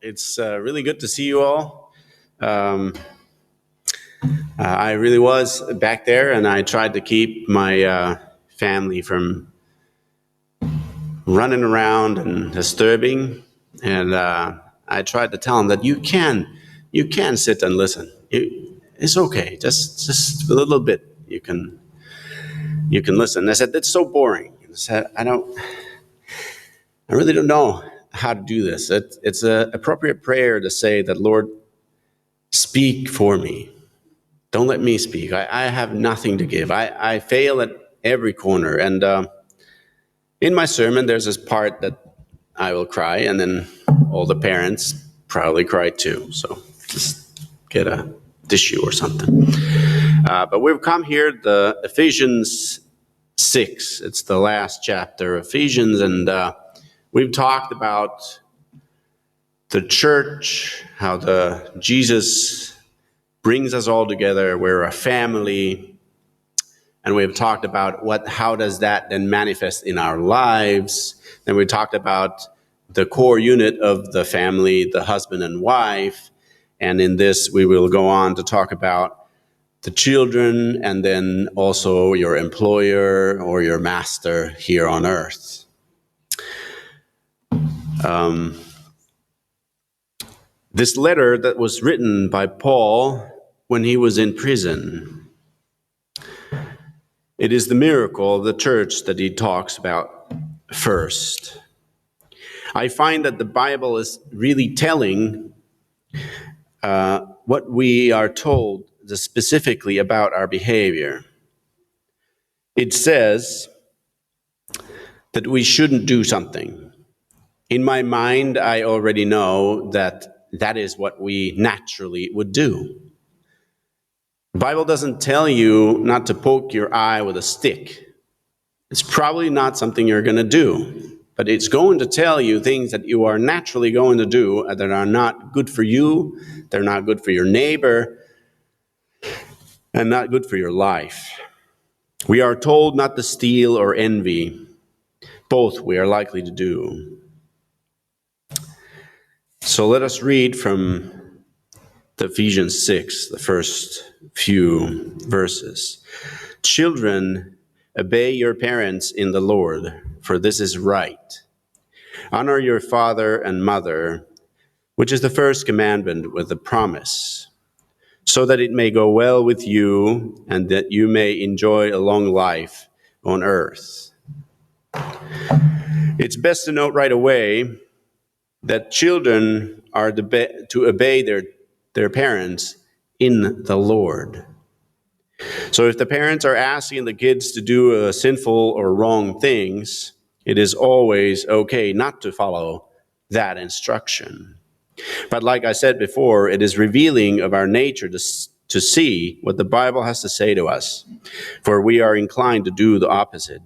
It's really good to see you all. I really was back there, and I tried to keep my family from running around and disturbing. And I tried to tell them that you can sit and listen. It's okay, just a little bit. You can listen. I said it's so boring. I said I really don't know how to do this. It's an appropriate prayer to say that, Lord, speak for me. Don't let me speak. I have nothing to give. I fail at every corner. And in my sermon, there's this part that I will cry, and then all the parents probably cry too. So just get a tissue or something. But we've come here to the Ephesians 6. It's the last chapter of Ephesians, and we've talked about the church, how Jesus brings us all together. We're a family, and we've talked about how does that then manifest in our lives. Then we talked about the core unit of the family, the husband and wife, and in this we will go on to talk about the children, and then also your employer or your master here on earth. This letter that was written by Paul when he was in prison, it is the miracle of the church that he talks about first. I find that the Bible is really telling what we are told specifically about our behavior. It says that we shouldn't do something. In my mind, I already know that is what we naturally would do. The Bible doesn't tell you not to poke your eye with a stick. It's probably not something you're going to do, but it's going to tell you things that you are naturally going to do that are not good for you, they're not good for your neighbor, and not good for your life. We are told not to steal or envy. Both we are likely to do. So let us read from the Ephesians 6, the first few verses. Children, obey your parents in the Lord, for this is right. Honor your father and mother, which is the first commandment with a promise, so that it may go well with you and that you may enjoy a long life on earth. It's best to note right away that children are to obey their parents in the Lord. So if the parents are asking the kids to do sinful or wrong things, it is always okay not to follow that instruction. But like I said before, it is revealing of our nature to see what the Bible has to say to us, for we are inclined to do the opposite.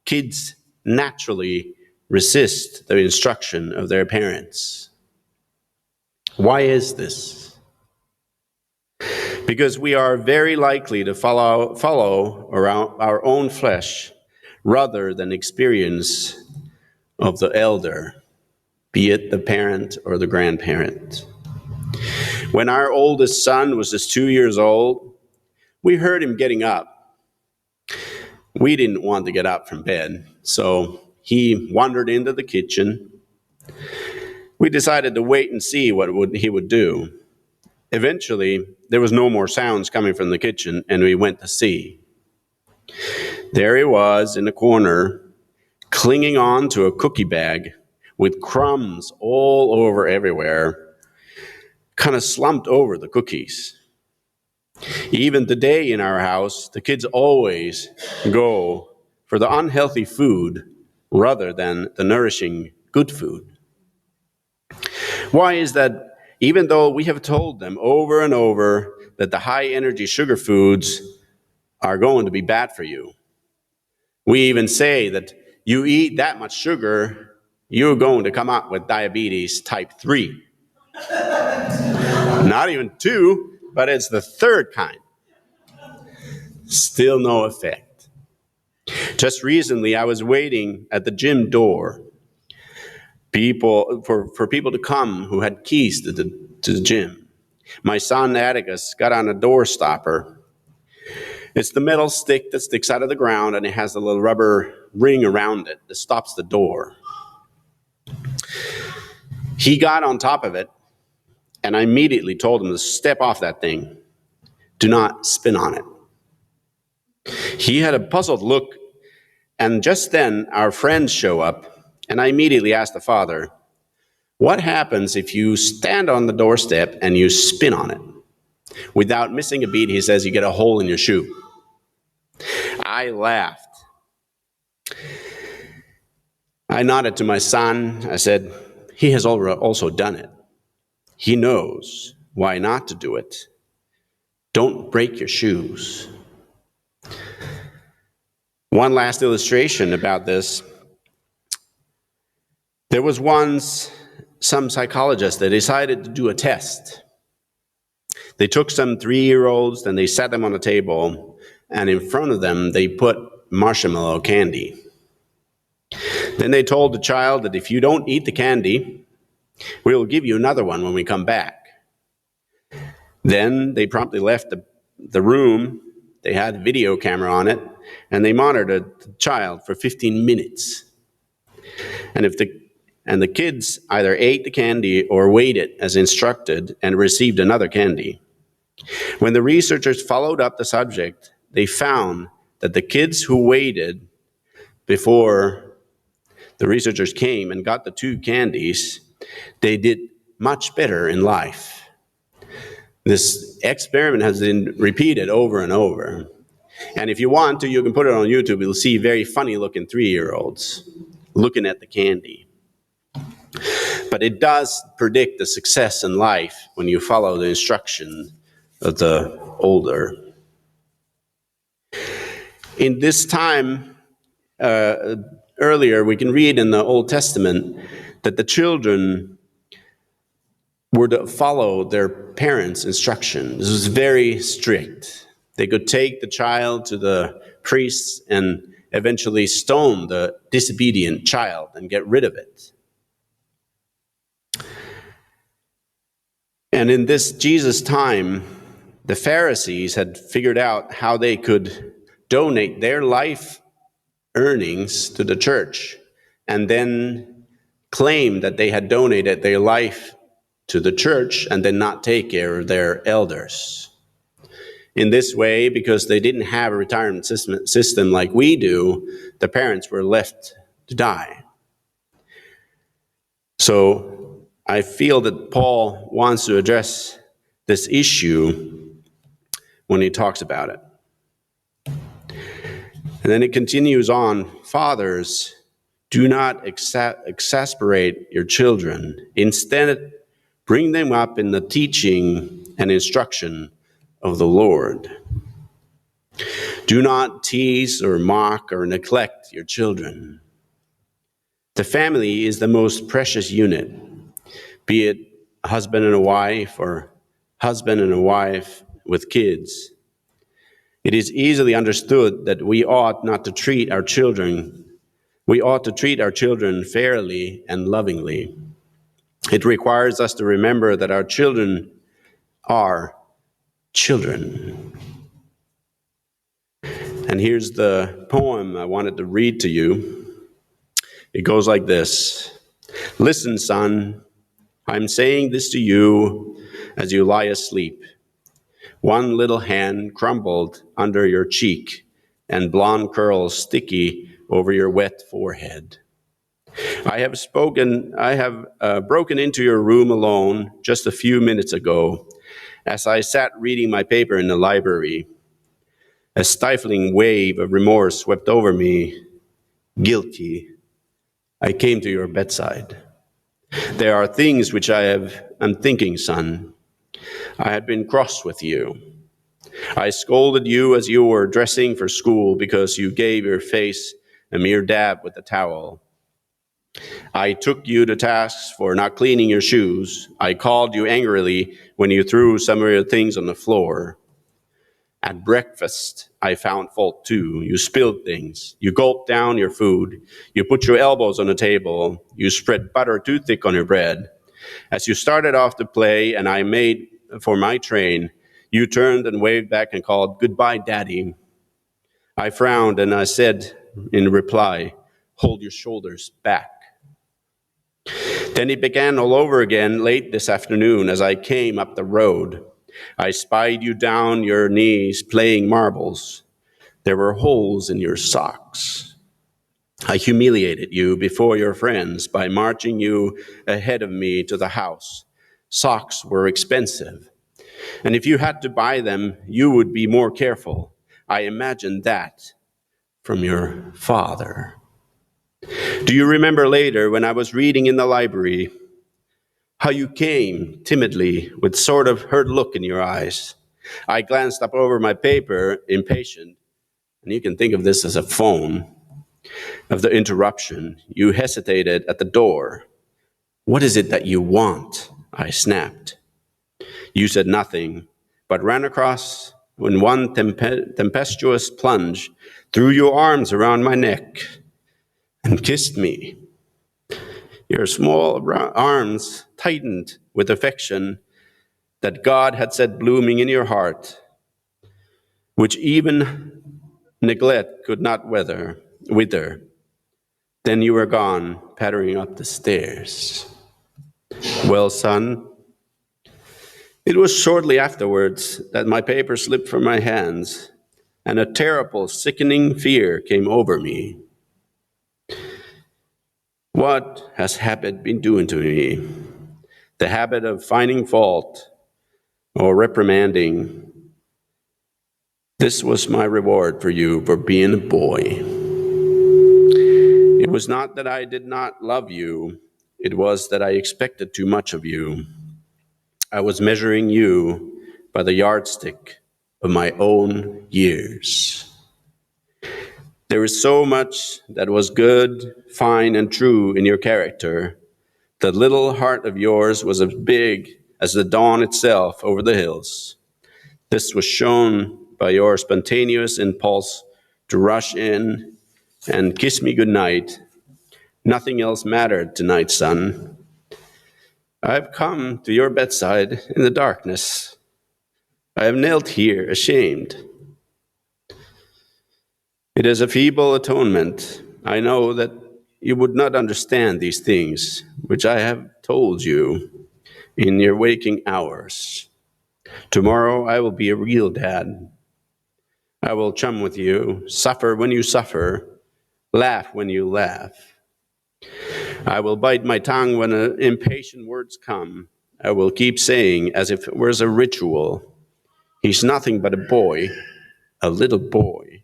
Kids naturally resist the instruction of their parents. Why is this? Because we are very likely to follow around our own flesh rather than experience of the elder, be it the parent or the grandparent. When our oldest son was just 2 years old, we heard him getting up. We didn't want to get up from bed, so he wandered into the kitchen. We decided to wait and see what he would do. Eventually, there was no more sounds coming from the kitchen, and we went to see. There he was in the corner, clinging on to a cookie bag with crumbs all over everywhere, kind of slumped over the cookies. Even today in our house, the kids always go for the unhealthy food rather than the nourishing good food. Why is that? Even though we have told them over and over that the high energy sugar foods are going to be bad for you. We even say that you eat that much sugar, you're going to come up with diabetes type 3. Not even 2, but it's the third kind. Still no effect. Just recently, I was waiting at the gym door. for people to come who had keys to the gym. My son Atticus got on a door stopper. It's the metal stick that sticks out of the ground, and it has a little rubber ring around it that stops the door. He got on top of it, and I immediately told him to step off that thing. Do not spin on it. He had a puzzled look, and just then our friends show up, and I immediately asked the father, what happens if you stand on the doorstep and you spin on it? Without missing a beat, he says, you get a hole in your shoe. I laughed. I nodded to my son. I said, he has also done it. He knows why not to do it. Don't break your shoes. One last illustration about this. There was once some psychologists that decided to do a test. They took some 3-year-olds and they sat them on a table, and in front of them they put marshmallow candy. Then they told the child that if you don't eat the candy, we'll give you another one when we come back. Then they promptly left the room. They had a video camera on it, and they monitored the child for 15 minutes. And the kids either ate the candy or waited as instructed and received another candy. When the researchers followed up the subject, they found that the kids who waited before the researchers came and got the 2 candies, they did much better in life. This experiment has been repeated over and over. And if you want to, you can put it on YouTube. You'll see very funny-looking 3-year-olds looking at the candy. But it does predict the success in life when you follow the instruction of the older. In this time, earlier, we can read in the Old Testament that the children were to follow their parents' instruction. This was very strict. They could take the child to the priests and eventually stone the disobedient child and get rid of it. And in this Jesus time, the Pharisees had figured out how they could donate their life earnings to the church and then claim that they had donated their life to the church and then not take care of their elders. In this way, because they didn't have a retirement system like we do, the parents were left to die. So I feel that Paul wants to address this issue when he talks about it. And then it continues on, fathers, do not exasperate your children. Instead, bring them up in the teaching and instruction of the Lord. Do not tease or mock or neglect your children. The family is the most precious unit, be it a husband and a wife or husband and a wife with kids. It is easily understood that we ought to treat our children fairly and lovingly. It requires us to remember that our children are children. And here's the poem I wanted to read to you. It goes like this. Listen, son, I'm saying this to you as you lie asleep. One little hand crumbled under your cheek and blonde curls sticky over your wet forehead. I have broken into your room alone just a few minutes ago as I sat reading my paper in the library. A stifling wave of remorse swept over me. Guilty, I came to your bedside. There are things which I'm thinking, son. I had been cross with you. I scolded you as you were dressing for school because you gave your face a mere dab with a towel. I took you to task for not cleaning your shoes. I called you angrily when you threw some of your things on the floor. At breakfast, I found fault too. You spilled things. You gulped down your food. You put your elbows on the table. You spread butter too thick on your bread. As you started off to play and I made for my train, you turned and waved back and called, "Goodbye, Daddy." I frowned and I said in reply, "Hold your shoulders back." Then it began all over again late this afternoon as I came up the road. I spied you down your knees playing marbles. There were holes in your socks. I humiliated you before your friends by marching you ahead of me to the house. Socks were expensive, and if you had to buy them, you would be more careful. I imagined that from your father. Do you remember later when I was reading in the library how you came timidly with sort of hurt look in your eyes? I glanced up over my paper, impatient, and you can think of this as a phone of the interruption. You hesitated at the door. "What is it that you want?" I snapped. You said nothing, but ran across in one tempestuous plunge, threw your arms around my neck, and kissed me. Your small arms tightened with affection that God had set blooming in your heart, which even neglect could not wither. Then you were gone, pattering up the stairs. Well, son, it was shortly afterwards that my paper slipped from my hands, and a terrible, sickening fear came over me. What has habit been doing to me? The habit of finding fault or reprimanding. This was my reward for you for being a boy. It was not that I did not love you. It was that I expected too much of you. I was measuring you by the yardstick of my own years. There is so much that was good, fine, and true in your character. The little heart of yours was as big as the dawn itself over the hills. This was shown by your spontaneous impulse to rush in and kiss me goodnight. Nothing else mattered tonight, son. I've come to your bedside in the darkness. I have knelt here ashamed. It is a feeble atonement. I know that you would not understand these things, which I have told you in your waking hours. Tomorrow I will be a real dad. I will chum with you, suffer when you suffer, laugh when you laugh. I will bite my tongue when impatient words come. I will keep saying, as if it was a ritual, "He's nothing but a boy, a little boy."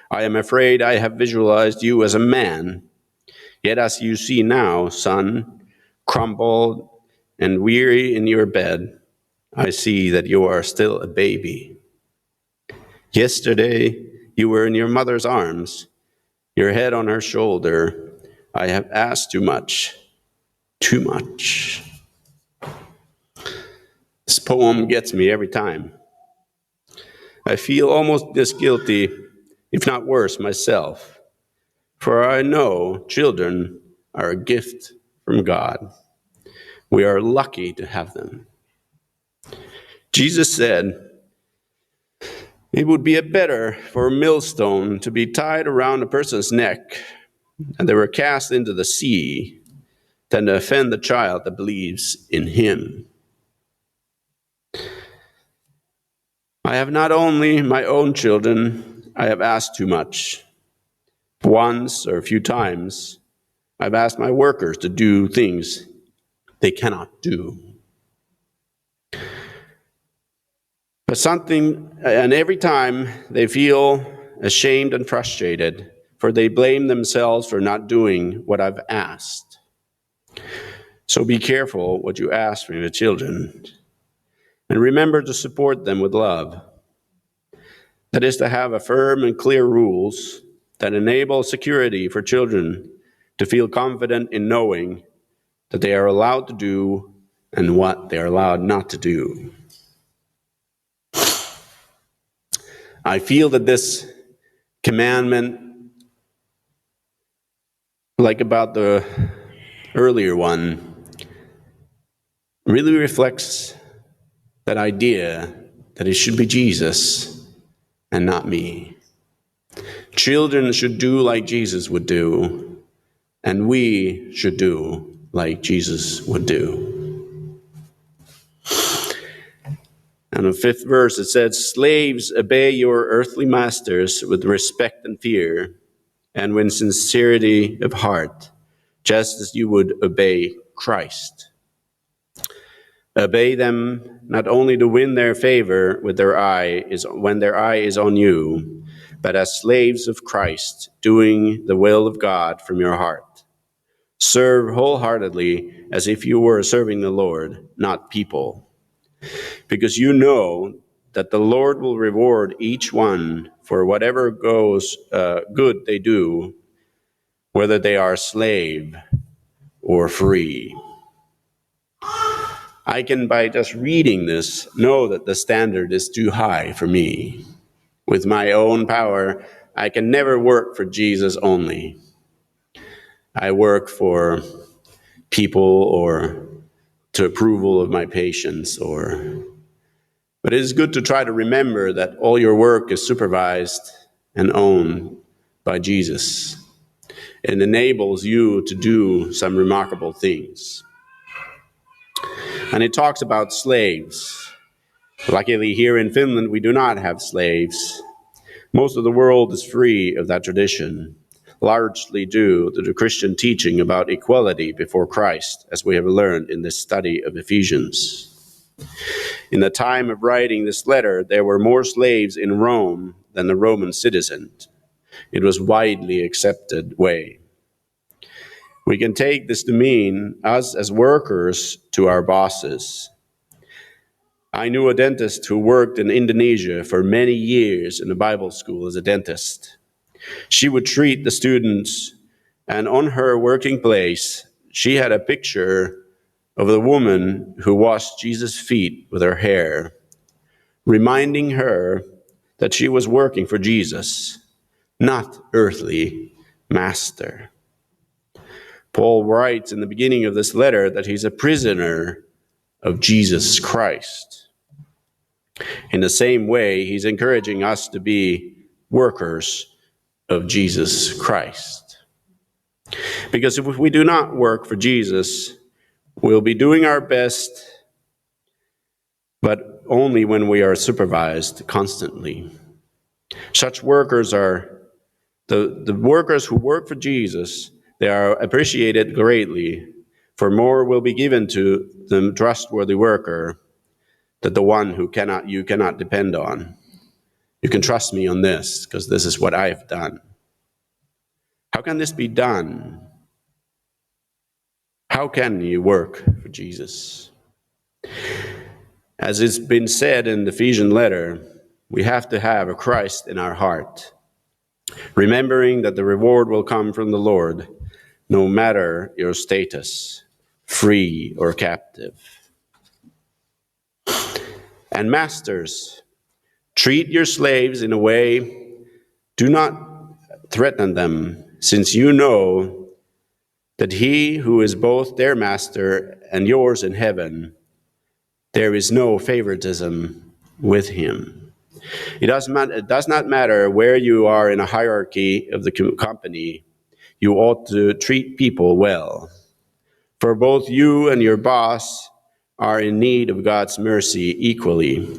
I am afraid I have visualized you as a man, yet as you see now, son, crumbled and weary in your bed, I see that you are still a baby. Yesterday, you were in your mother's arms, your head on her shoulder. I have asked too much, too much. This poem gets me every time. I feel almost as guilty, if not worse, myself, for I know children are a gift from God. We are lucky to have them. Jesus said, it would be better for a millstone to be tied around a person's neck and they were cast into the sea than to offend the child that believes in him. I have not only my own children, I have asked too much. Once or a few times, I've asked my workers to do things they cannot do. And every time they feel ashamed and frustrated, for they blame themselves for not doing what I've asked. So be careful what you ask from your children, and remember to support them with love. That is to have a firm and clear rules that enable security for children to feel confident in knowing that they are allowed to do and what they are allowed not to do. I feel that this commandment, like about the earlier one, really reflects that idea that it should be Jesus and not me. Children should do like Jesus would do, and we should do like Jesus would do. And in the 5th verse, it says, "Slaves, obey your earthly masters with respect and fear, and with sincerity of heart, just as you would obey Christ. Obey them not only to win their favor when their eye is on you, but as slaves of Christ, doing the will of God from your heart. Serve wholeheartedly as if you were serving the Lord, not people, because you know that the Lord will reward each one for whatever good they do, whether they are slave or free." I can, by just reading this, know that the standard is too high for me. With my own power, I can never work for Jesus only. I work for people or to approval of my patients, but it is good to try to remember that all your work is supervised and owned by Jesus. It enables you to do some remarkable things. And it talks about slaves. Luckily, here in Finland, we do not have slaves. Most of the world is free of that tradition, largely due to the Christian teaching about equality before Christ, as we have learned in this study of Ephesians. In the time of writing this letter, there were more slaves in Rome than the Roman citizens. It was widely accepted way. We can take this to mean us as workers to our bosses. I knew a dentist who worked in Indonesia for many years in a Bible school as a dentist. She would treat the students, and on her working place, she had a picture of the woman who washed Jesus' feet with her hair, reminding her that she was working for Jesus, not earthly master. Paul writes in the beginning of this letter that he's a prisoner of Jesus Christ. In the same way, he's encouraging us to be workers of Jesus Christ. Because if we do not work for Jesus, we'll be doing our best, but only when we are supervised constantly. Such workers are the workers who work for Jesus. They are appreciated greatly, for more will be given to the trustworthy worker than the one you cannot depend on. You can trust me on this, because this is what I have done. How can this be done? How can you work for Jesus? As it's been said in the Ephesians letter, we have to have a Christ in our heart, remembering that the reward will come from the Lord, no matter your status, free or captive. And masters, treat your slaves in a way, do not threaten them, since you know that he who is both their master and yours in heaven, there is no favoritism with him. It does not matter where you are in a hierarchy of the company, you ought to treat people well. For both you and your boss are in need of God's mercy equally.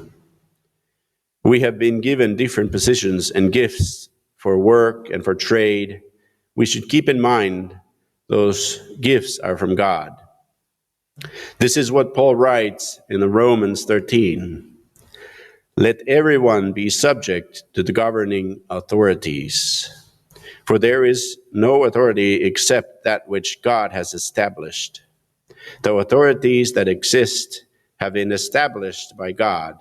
We have been given different positions and gifts for work and for trade. We should keep in mind those gifts are from God. This is what Paul writes in Romans 13. Let everyone be subject to the governing authorities, for there is no authority except that which God has established. The authorities that exist have been established by God.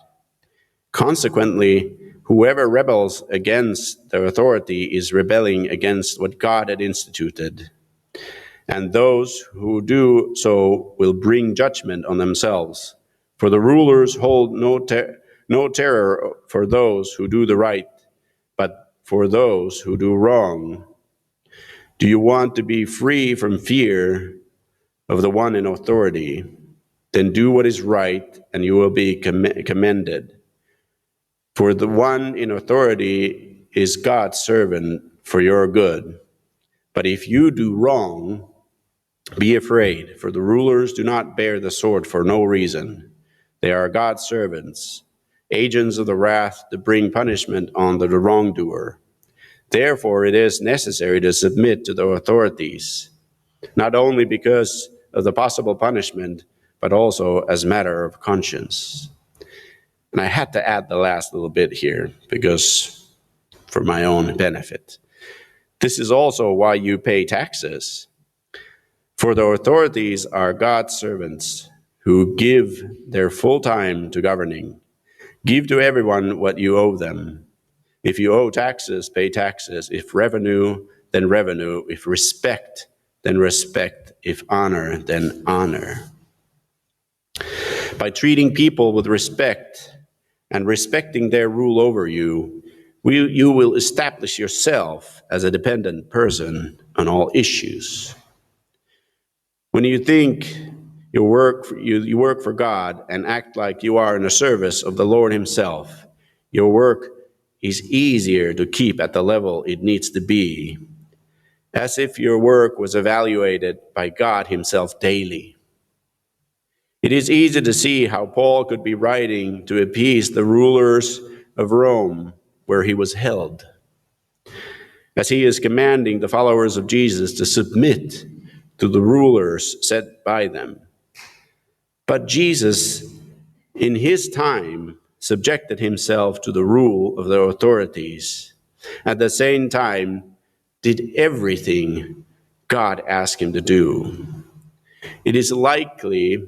Consequently, whoever rebels against the authority is rebelling against what God had instituted. And those who do so will bring judgment on themselves. For the rulers hold no terror for those who do the right, But for those who do wrong, do you want to be free from fear of the one in authority? Then do what is right, and you will be commended. For the one in authority is God's servant for your good. But if you do wrong, be afraid, for the rulers do not bear the sword for no reason. They are God's servants, agents of the wrath to bring punishment on the wrongdoer. Therefore, it is necessary to submit to the authorities, not only because of the possible punishment, but also as a matter of conscience. And I had to add the last little bit here because for my own benefit. This is also why you pay taxes. For the authorities are God's servants who give their full time to governing. Give to everyone what you owe them. If you owe taxes, pay taxes. If revenue, then revenue. If respect, then respect. If honor, then honor. By treating people with respect and respecting their rule over you, you will establish yourself as a dependent person on all issues. When you think you work for God and act like you are in the service of the Lord himself, your work is easier to keep at the level it needs to be, as if your work was evaluated by God himself daily. It is easy to see how Paul could be writing to appease the rulers of Rome where he was held, as he is commanding the followers of Jesus to submit to the rulers set by them. But Jesus, in his time, subjected himself to the rule of the authorities. At the same time, did everything God asked him to do. It is likely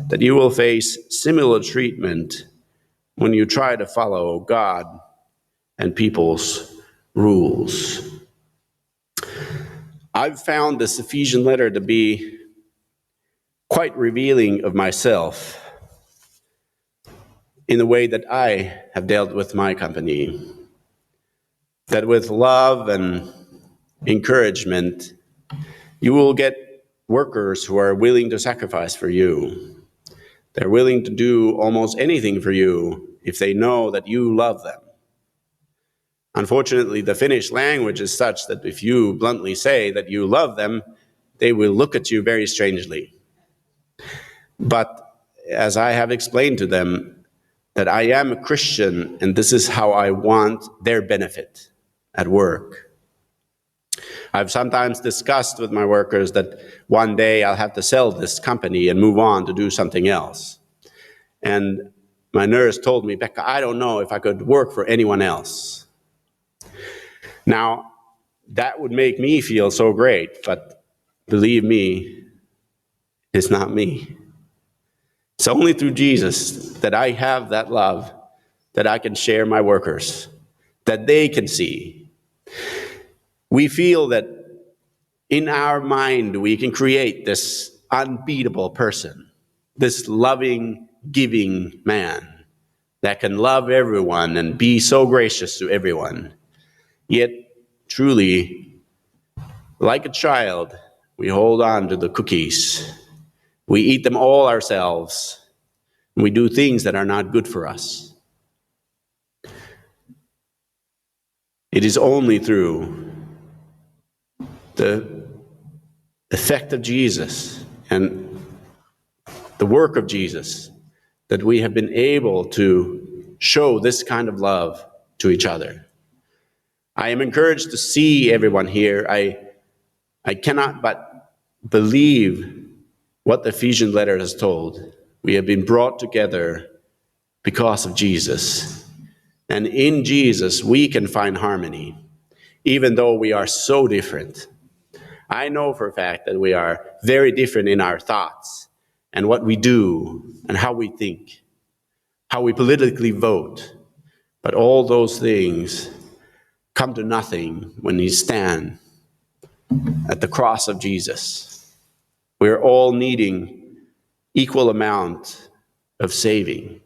that you will face similar treatment when you try to follow God and people's rules. I've found this Ephesian letter to be quite revealing of myself in the way that I have dealt with my company. That with love and encouragement, you will get workers who are willing to sacrifice for you. They're willing to do almost anything for you if they know that you love them. Unfortunately, the Finnish language is such that if you bluntly say that you love them, they will look at you very strangely. But as I have explained to them, that I am a Christian and this is how I want their benefit at work. I've sometimes discussed with my workers that one day I'll have to sell this company and move on to do something else. And my nurse told me, Pekka, I don't know if I could work for anyone else. Now, that would make me feel so great, but believe me, it's not me. It's only through Jesus that I have that love, that I can share my workers, that they can see. We feel that in our mind we can create this unbeatable person, this loving, giving man that can love everyone and be so gracious to everyone. Yet, truly, like a child, we hold on to the cookies. We eat them all ourselves. And we do things that are not good for us. It is only through the effect of Jesus and the work of Jesus that we have been able to show this kind of love to each other. I am encouraged to see everyone here. I cannot but believe what the Ephesian letter has told. We have been brought together because of Jesus. And in Jesus, we can find harmony, even though we are so different. I know for a fact that we are very different in our thoughts and what we do and how we think, how we politically vote. But all those things come to nothing when we stand at the cross of Jesus. We're all needing equal amount of saving.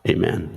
Amen.